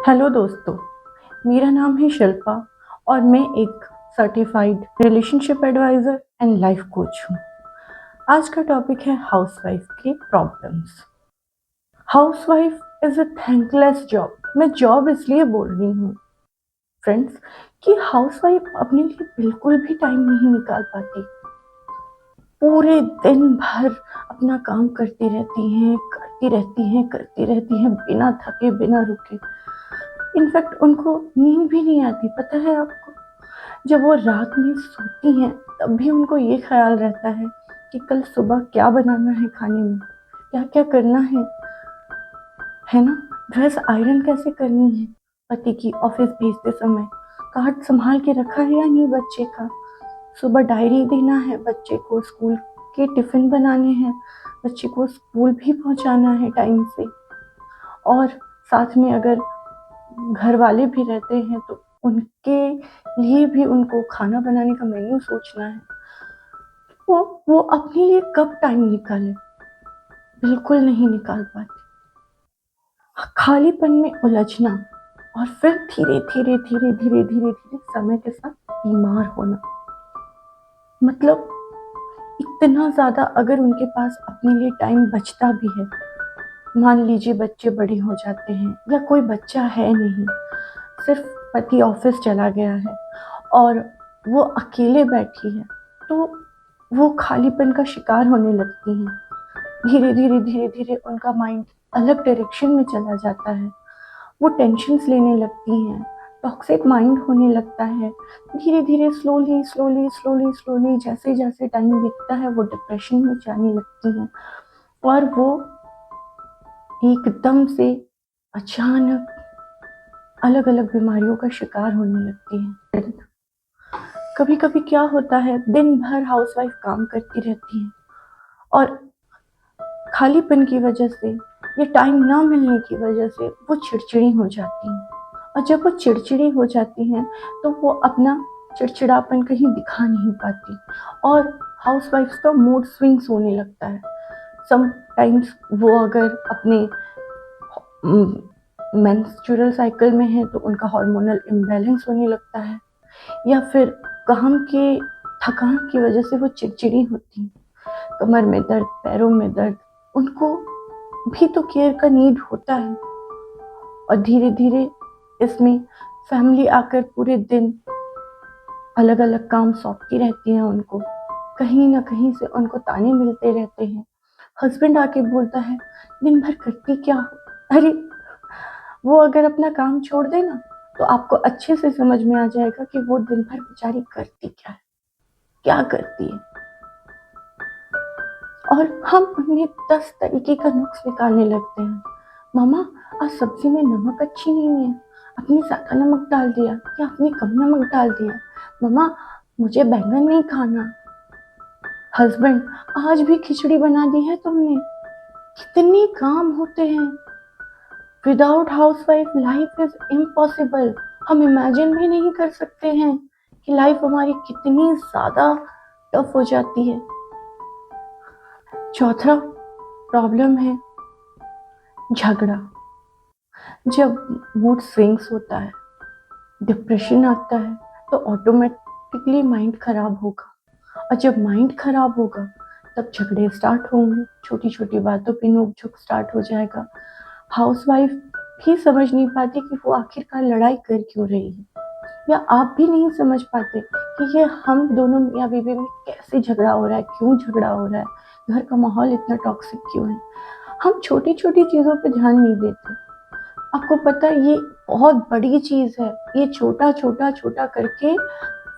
Hello दोस्तों, मेरा नाम है शिल्पा और मैं एक certified relationship adviser and life coach हूँ। आज का टॉपिक है हाउसवाइफ के problems. Housewife is a thankless job. मैं जॉब इसलिए बोल रही हूँ फ्रेंड्स कि हाउसवाइफ अपने लिए बिल्कुल भी टाइम नहीं निकाल पाती। पूरे दिन भर अपना काम करती रहती हैं बिना थके, बिना रुके। इनफैक्ट उनको नींद भी नहीं आती, पता है आपको? जब वो रात में सोती हैं तब भी उनको ये ख्याल रहता है कि कल सुबह क्या बनाना है खाने में, क्या क्या करना है ना? ड्रेस आयरन कैसे करनी है, पति की ऑफिस भेजते समय कार्ड संभाल के रखा है या नहीं बच्चे का, सुबह डायरी देना है बच्चे को, स्कूल के टिफिन बनाने हैं, बच्चे को स्कूल भी पहुंचाना है टाइम से, और साथ में अगर घर वाले भी रहते हैं तो उनके लिए भी उनको खाना बनाने का मेन्यू सोचना है। वो अपने लिए कब टाइम निकाले? बिल्कुल नहीं निकाल पाते। खालीपन में उलझना और फिर धीरे धीरे समय के साथ बीमार होना। मतलब इतना ज्यादा अगर उनके पास अपने लिए टाइम बचता भी है, मान लीजिए बच्चे बड़े हो जाते हैं या कोई बच्चा है नहीं, सिर्फ पति ऑफिस चला गया है और वो अकेले बैठी है, तो वो खालीपन का शिकार होने लगती हैं। धीरे धीरे उनका माइंड अलग डायरेक्शन में चला जाता है। वो टेंशन्स लेने लगती हैं, टॉक्सिक माइंड होने लगता है। धीरे धीरे स्लोली जैसे जैसे टाइम बीतता है वो डिप्रेशन में जाने लगती हैं और वो एकदम से अचानक अलग अलग बीमारियों का शिकार होने लगती हैं। कभी कभी क्या होता है, दिन भर हाउसवाइफ काम करती रहती है और खालीपन की वजह से या टाइम ना मिलने की वजह से वो चिड़चिड़ी हो जाती हैं, और जब वो चिड़चिड़ी हो जाती हैं तो वो अपना चिड़चिड़ापन कहीं दिखा नहीं पाती और हाउसवाइफ्स का मूड स्विंग्स होने लगता है। समटाइम्स वो अगर अपने मेंस्ट्रुअल साइकिल में है तो उनका हार्मोनल इम्बैलेंस होने लगता है, या फिर काम के थकान की वजह से वो चिड़चिड़ी होती हैं, कमर में दर्द, पैरों में दर्द, उनको भी तो केयर का नीड होता है। और धीरे धीरे इसमें फैमिली आकर पूरे दिन अलग अलग काम सौंपती रहती है उनको, कहीं ना कहीं से उनको ताने मिलते रहते हैं। हस्बैंड आके बोलता है, दिन भर करती क्या हो? अरे वो अगर अपना काम छोड़ दे ना तो आपको अच्छे से समझ में आ जाएगा कि वो दिन भर बेचारी करती क्या है, क्या करती है। और हम उन्हें 10 तरीके का नुक्स निकालने लगते हैं। मामा, आज सब्जी में नमक अच्छी नहीं है, आपने ज्यादा नमक डाल दिया या आपने कम नमक डाल दिया। मामा, मुझे बैंगन नहीं खाना। हस्बैंड, आज भी खिचड़ी बना दी है तुमने। कितने काम होते हैं। Without housewife life is impossible. हम इमेजिन भी नहीं कर सकते हैं कि लाइफ हमारी कितनी ज्यादा टफ हो जाती है। चौथा प्रॉब्लम है झगड़ा। जब मूड स्विंग्स होता है, डिप्रेशन आता है, तो ऑटोमेटिकली माइंड खराब होगा, और जब माइंड खराब होगा तब झगड़े स्टार्ट होंगे, छोटी छोटी बातों पे नोक झोंक स्टार्ट हो जाएगा। हाउसवाइफ भी समझ नहीं पाती कि वो आखिरकार लड़ाई कर क्यों रही है, या आप भी नहीं समझ पाते कि ये हम दोनों मियाँ बीवी में कैसे झगड़ा हो रहा है, क्यों झगड़ा हो रहा है, घर का माहौल इतना टॉक्सिक क्यों है। हम छोटी छोटी चीजों पे ध्यान नहीं देते। आपको पता है ये बहुत बड़ी चीज है, ये छोटा छोटा छोटा करके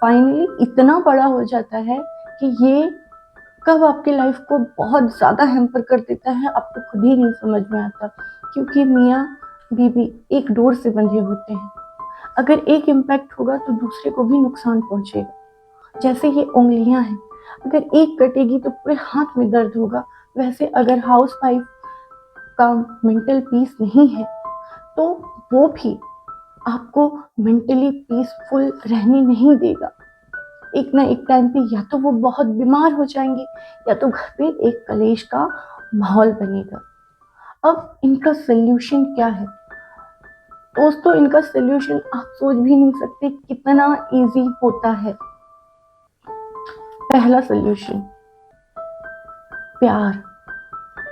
फाइनली इतना बड़ा हो जाता है कि ये कब आपकी लाइफ को बहुत ज्यादा हैम्पर कर देता है आपको खुद ही नहीं समझ में आता। क्योंकि मियाँ बीवी एक डोर से बंधे होते हैं, अगर एक इम्पैक्ट होगा तो दूसरे को भी नुकसान पहुंचेगा। जैसे ये उंगलियां हैं, अगर एक कटेगी तो पूरे हाथ में दर्द होगा, वैसे अगर हाउस वाइफ का मेंटल पीस नहीं है तो वो भी आपको मेंटली पीसफुल रहने नहीं देगा। एक ना एक टाइम पे या तो वो बहुत बीमार हो जाएंगे या तो घर पे एक कलेश का माहौल बनेगा। अब इनका सोल्यूशन क्या है? दोस्तों इनका सोल्यूशन आप सोच भी नहीं सकते कितना इजी होता है। पहला सोल्यूशन प्यार।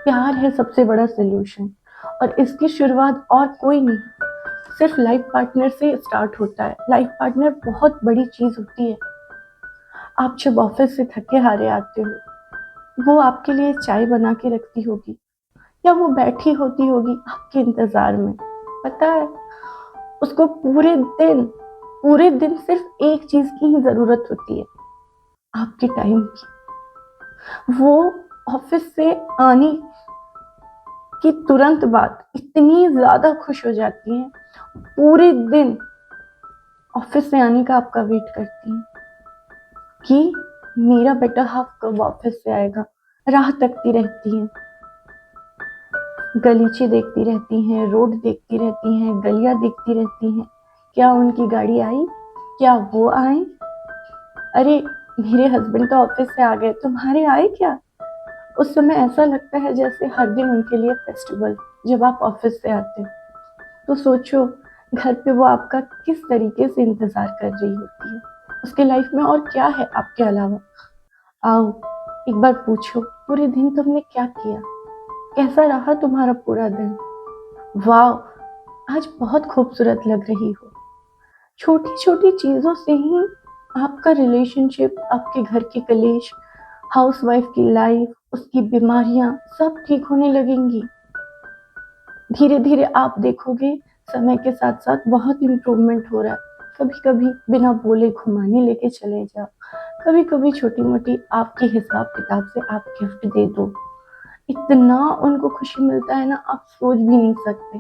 प्यार है सबसे बड़ा सोल्यूशन, और इसकी शुरुआत और कोई नहीं, सिर्फ लाइफ पार्टनर से स्टार्ट होता है। लाइफ पार्टनर बहुत बड़ी चीज होती है। आप जब ऑफिस से थके हारे आते हो, वो आपके लिए चाय बना के रखती होगी, या वो बैठी होती होगी आपके इंतजार में। पता है, उसको पूरे दिन सिर्फ एक चीज की ही जरूरत होती है, आपके टाइम की। वो ऑफिस से आने की तुरंत बाद इतनी ज्यादा खुश हो जाती है, पूरे दिन ऑफिस से आने का आपका वेट करती है कि मेरा बेटा हाफ कब ऑफिस से आएगा। राह तकती रहती है, गलीचे देखती रहती हैं, रोड देखती रहती हैं, गलियां देखती रहती हैं, क्या उनकी गाड़ी आई, क्या वो आए। अरे मेरे हस्बैंड तो ऑफिस से आ गए, तुम्हारे आए क्या। उस समय ऐसा लगता है जैसे हर दिन उनके लिए फेस्टिवल। जब आप ऑफिस से आते हो तो सोचो घर पे वो आपका किस तरीके से इंतजार कर रही होती है। उसके लाइफ में और क्या है आपके अलावा। आओ एक बार पूछो, पूरे दिन तुमने क्या किया, कैसा रहा तुम्हारा पूरा दिन। वाह, आज बहुत खूबसूरत लग रही हो। छोटी छोटी चीजों से ही आपका रिलेशनशिप, आपके घर के कलेश, हाउसवाइफ की लाइफ, उसकी बीमारियां सब ठीक होने लगेंगी। धीरे धीरे आप देखोगे समय के साथ साथ बहुत इम्प्रूवमेंट हो रहा है। कभी कभी बिना बोले घुमाने लेके चले जाओ, कभी कभी छोटी मोटी आपके हिसाब किताब से आप गिफ्ट दे दो। इतना उनको खुशी मिलता है ना, आप सोच भी नहीं सकते।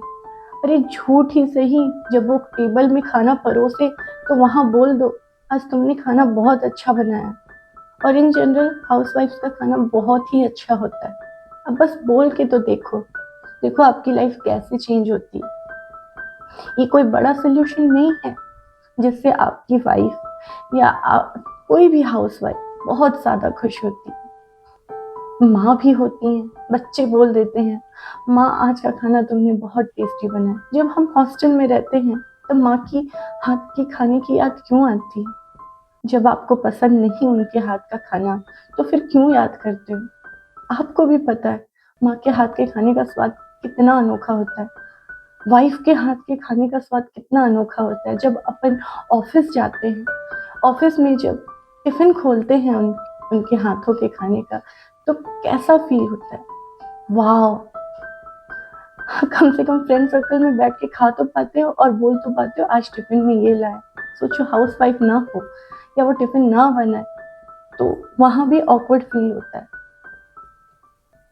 अरे झूठ ही सही, जब वो टेबल में खाना परोसे तो वहां बोल दो आज तुमने खाना बहुत अच्छा बनाया। और इन जनरल हाउसवाइफ्स का खाना बहुत ही अच्छा होता है। अब बस बोल के तो देखो, देखो आपकी लाइफ कैसे चेंज होती है। ये कोई बड़ा सोल्यूशन नहीं है जिससे आपकी वाइफ या कोई भी हाउसवाइफ बहुत ज्यादा खुश होती है। माँ भी होती हैं, बच्चे बोल देते हैं माँ आज का खाना तुमने बहुत टेस्टी बनाया। जब हम हॉस्टल में रहते हैं तब माँ की हाथ के खाने की याद क्यों आती है। जब आपको पसंद नहीं उनके हाथ का खाना तो फिर क्यों याद करते हो। आपको भी पता है माँ के हाथ के खाने का स्वाद कितना अनोखा होता है, वाइफ के हाथ के खाने का स्वाद कितना अनोखा होता है। जब अपन ऑफिस जाते हैं, ऑफिस में जब टिफिन खोलते हैं उनके हाथों के खाने का, तो कैसा फील होता है। वाह, कम से कम फ्रेंड सर्कल में बैठ के खा तो पाते हो और बोल तो पाते हो आज टिफिन में ये लाए। सोचो हाउस वाइफ ना हो या वो टिफिन ना बनाए तो वहां भी ऑकवर्ड फील होता है।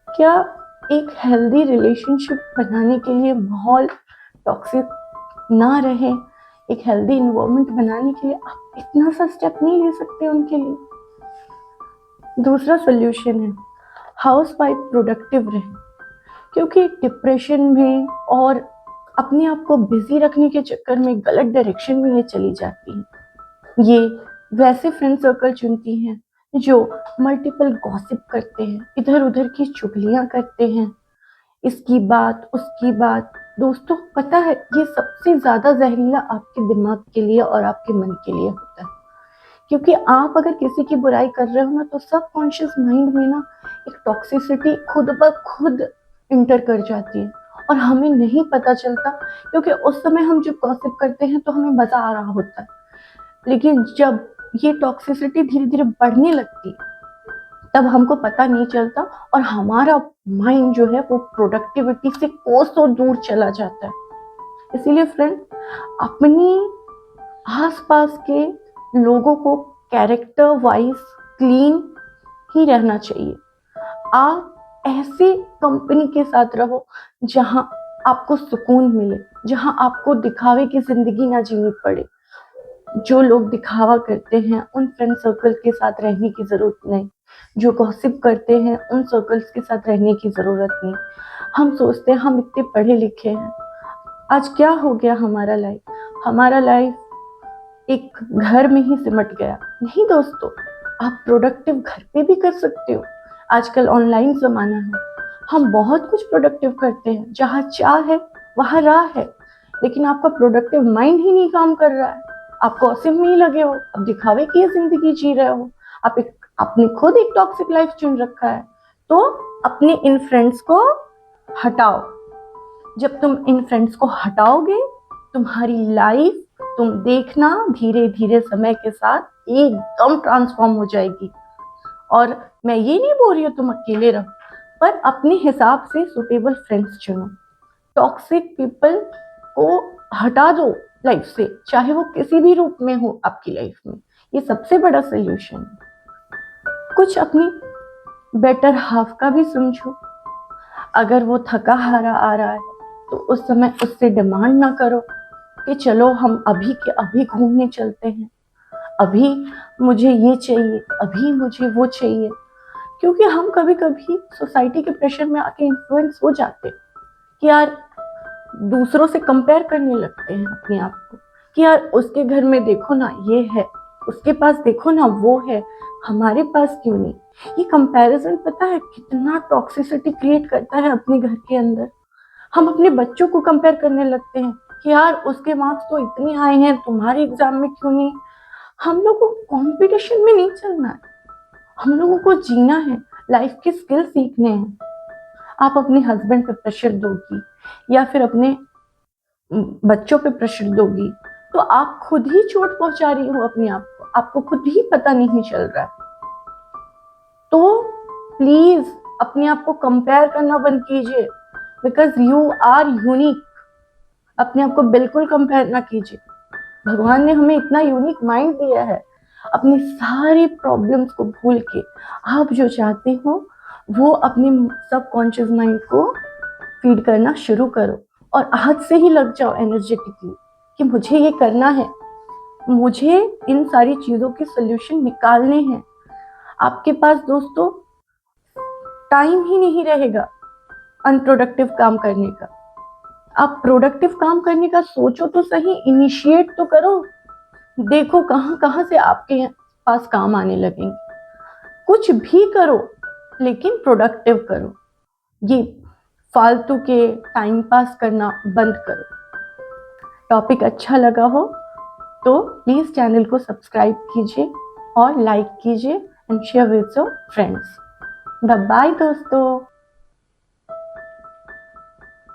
क्या एक हेल्दी रिलेशनशिप बनाने के लिए माहौल टॉक्सिक ना रहे, एक हेल्दी इन्वायरमेंट बनाने के लिए आप इतना सा स्टेप नहीं ले सकते उनके लिए। दूसरा सोल्यूशन है हाउस वाइफ प्रोडक्टिव रहे, क्योंकि डिप्रेशन में और अपने आप को बिजी रखने के चक्कर में गलत डायरेक्शन में ये चली जाती है। ये वैसे फ्रेंड सर्कल चुनती हैं जो मल्टीपल गॉसिप करते हैं, इधर उधर की चुगलियां करते हैं, इसकी बात उसकी बात। दोस्तों पता है ये सबसे ज्यादा जहरीला आपके दिमाग के लिए और आपके मन के लिए होता है। क्योंकि आप अगर किसी की बुराई कर रहे हो ना तो सब कॉन्शियस माइंड में ना एक टॉक्सिसिटी खुद ब खुद इंटर कर जाती है, और हमें नहीं पता चलता। क्योंकि उस समय हम जब गॉसिप करते हैं तो हमें मजा आ रहा होता है, लेकिन जब ये टॉक्सिसिटी धीरे धीरे बढ़ने लगती है तब हमको पता नहीं चलता, और हमारा माइंड जो है वो प्रोडक्टिविटी से कोसों दूर चला जाता है। इसीलिए फ्रेंड, अपनी आसपास के लोगों को कैरेक्टर वाइज क्लीन ही रहना चाहिए। आप ऐसी कंपनी के साथ रहो जहां आपको सुकून मिले, जहां आपको दिखावे की जिंदगी ना जीनी पड़े। जो लोग दिखावा करते हैं उन फ्रेंड सर्कल के साथ रहने की जरूरत नहीं, जो गॉसिप करते हैं उन सर्कल्स के साथ रहने की जरूरत नहीं। हम सोचते हैं हम इतने पढ़े लिखे हैं, आज क्या हो गया हमारा लाइफ एक घर में ही सिमट गया। नहीं दोस्तों, आप प्रोडक्टिव घर पे भी कर सकते हो। आजकल ऑनलाइन जमाना है, हम बहुत कुछ प्रोडक्टिव करते हैं। जहाँ चाह है वहाँ राह है। लेकिन आपका प्रोडक्टिव माइंड ही नहीं काम कर रहा है, आप पॉजिटिव नहीं लगे हो, आप दिखावे की जिंदगी जी रहे हो, आपने खुद एक टॉक्सिक लाइफ चुन रखा है, तो अपने इन फ्रेंड्स को हटाओ। जब तुम इन फ्रेंड्स को हटाओगे, तुम्हारी लाइफ तुम देखना धीरे धीरे समय के साथ एकदम ट्रांसफॉर्म हो जाएगी। और मैं ये नहीं बोल रही हूँ तुम अकेले रहो, पर अपने हिसाब से सुटेबल फ्रेंड्स चुनो। टॉक्सिक पीपल को हटा दो लाइफ से, चाहे वो किसी भी रूप में हो आपकी लाइफ में। ये सबसे बड़ा सोल्यूशन है। कुछ अपनी बेटर हाफ का भी समझो। अगर वो थका हारा आ रहा है तो उस समय उससे डिमांड ना करो कि चलो हम अभी के अभी घूमने चलते हैं, अभी मुझे ये चाहिए, अभी मुझे वो चाहिए। क्योंकि हम कभी कभी सोसाइटी के प्रेशर में आके इन्फ्लुएंस हो जाते हैं कि यार दूसरों से कंपेयर करने लगते हैं अपने आप को कि यार उसके घर में देखो ना ये है, उसके पास देखो ना वो है, हमारे पास क्यों नहीं। ये कंपैरिजन पता है कितना टॉक्सिसिटी क्रिएट करता है अपने घर के अंदर। हम अपने बच्चों को कंपेयर करने लगते हैं कि यार उसके मार्क्स तो इतने आए हैं, तुम्हारे एग्जाम में क्यों नहीं। हम लोगों को कंपटीशन में नहीं चलना है, हम लोगों को जीना है, लाइफ के स्किल सीखने हैं। आप अपने हस्बैंड पे प्रेशर दोगी या फिर अपने बच्चों पे प्रेशर दोगी तो आप खुद ही चोट पहुंचा रही हो अपने आप को, आपको खुद ही पता नहीं चल रहा है। तो प्लीज अपने आप को कंपेयर करना बंद कीजिए, बिकॉज यू आर यूनिक। अपने आप को बिल्कुल कंपेयर ना कीजिए। भगवान ने हमें इतना यूनिक माइंड दिया है। अपनी सारी प्रॉब्लम्स को भूल के आप जो चाहते हो वो अपने सबकॉन्शियस माइंड को फीड करना शुरू करो और आज से ही लग जाओ एनर्जेटिकली कि मुझे ये करना है, मुझे इन सारी चीजों के सोल्यूशन निकालने हैं। आपके पास दोस्तों टाइम ही नहीं रहेगा अनप्रोडक्टिव काम करने का। आप प्रोडक्टिव काम करने का सोचो तो सही, इनिशिएट तो करो। देखो कहां कहां से आपके पास काम आने लगेंगे। कुछ भी करो लेकिन प्रोडक्टिव करो। ये फालतू के टाइम पास करना बंद करो। टॉपिक अच्छा लगा हो तो प्लीज चैनल को सब्सक्राइब कीजिए और लाइक कीजिए and share with your friends. Bye bye दोस्तों।